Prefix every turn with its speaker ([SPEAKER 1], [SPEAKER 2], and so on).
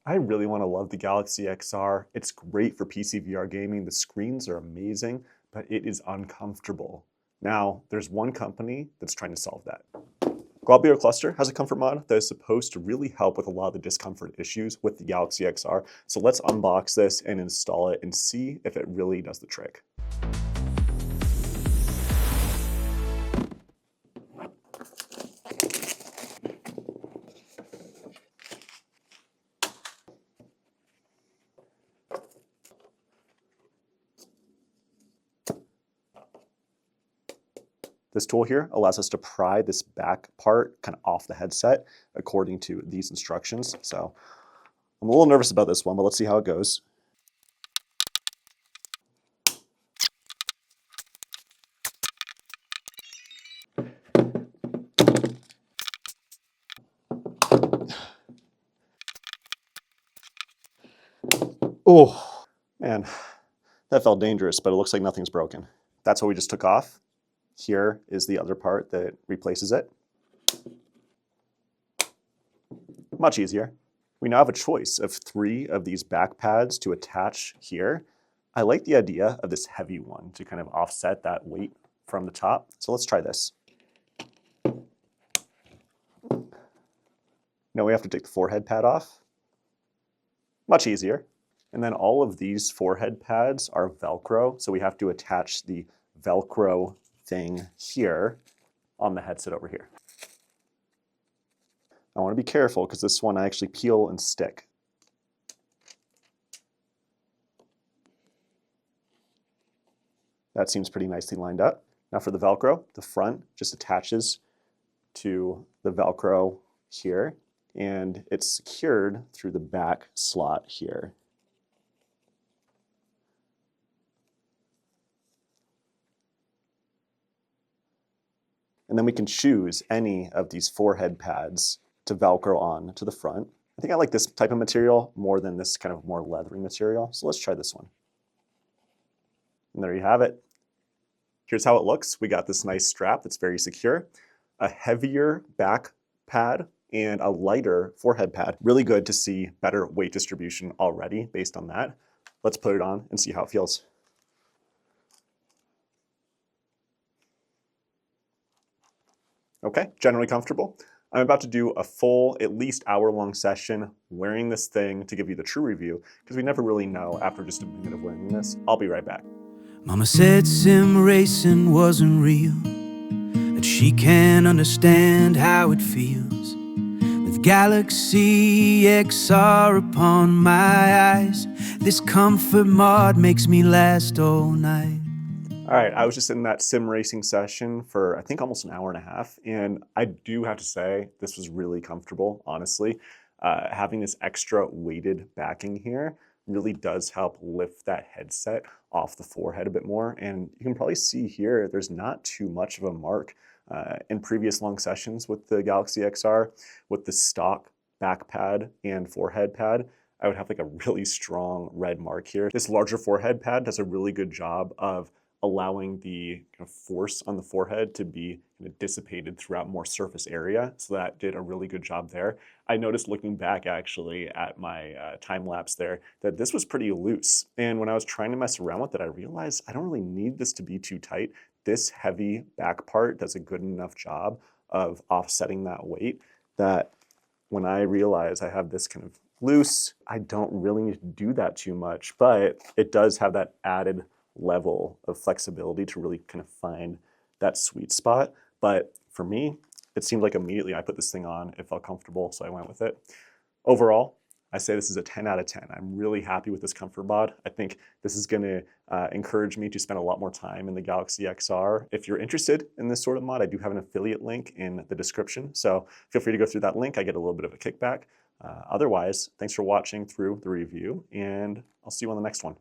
[SPEAKER 1] I really want to love the Galaxy XR. It's great for PC VR gaming. The screens are amazing, but it is uncomfortable. Now, there's one company that's trying to solve that. Globular Cluster has a comfort mod that is supposed to really help with a lot of the discomfort issues with the Galaxy XR. So let's unbox this and install it and see if it really does the trick. This tool here allows us to pry this back part kind of off the headset according to these instructions. So I'm a little nervous about this one, but let's see how it goes. Oh, man, that felt dangerous, but it looks like nothing's broken. That's what we just took off. Here is the other part that replaces it. Much easier. We now have a choice of 3 of these back pads to attach here. I like the idea of this heavy one to kind of offset that weight from the top. So let's try this. Now we have to take the forehead pad off. Much easier. And then all of these forehead pads are Velcro, so we have to attach the Velcro thing here on the headset over here. I want to be careful because this one I actually peel and stick. That seems pretty nicely lined up. Now for the Velcro, the front just attaches to the Velcro here, and it's secured through the back slot here. And then we can choose any of these forehead pads to Velcro on to the front. I think I like this type of material more than this kind of more leathery material. So let's try this one. And there you have it. Here's how it looks. We got this nice strap that's very secure, a heavier back pad, and a lighter forehead pad. Really good to see better weight distribution already based on that. Let's put it on and see how it feels. Okay, generally comfortable. I'm about to do a full, at least hour-long session wearing this thing to give you the true review, because we never really know after just a minute of wearing this. I'll be right back.
[SPEAKER 2] Mama said sim racing wasn't real, that she can't understand how it feels. With Galaxy XR upon my eyes, this comfort mod makes me last all night.
[SPEAKER 1] All right, I was just in that sim racing session for I think almost an hour and a half, and I do have to say this was really comfortable, honestly. Having this extra weighted backing here really does help lift that headset off the forehead a bit more, and you can probably see here there's not too much of a mark. In previous long sessions with the Galaxy XR, with the stock back pad and forehead pad, I would have like a really strong red mark here. This larger forehead pad does a really good job of allowing the kind of force on the forehead to be kind of dissipated throughout more surface area. So that did a really good job there. I noticed looking back actually at my time lapse there that this was pretty loose. And when I was trying to mess around with it, I realized I don't really need this to be too tight. This heavy back part does a good enough job of offsetting that weight that when I realize I have this kind of loose, I don't really need to do that too much, but it does have that added level of flexibility to really kind of find that sweet spot. But for me, it seemed like immediately I put this thing on, it felt comfortable, so I went with it. Overall, I say this is a 10 out of 10. I'm really happy with this comfort mod. I think this is gonna encourage me to spend a lot more time in the Galaxy XR. If you're interested in this sort of mod, I do have an affiliate link in the description, so feel free to go through that link. I get a little bit of a kickback. Otherwise, thanks for watching through the review, and I'll see you on the next one.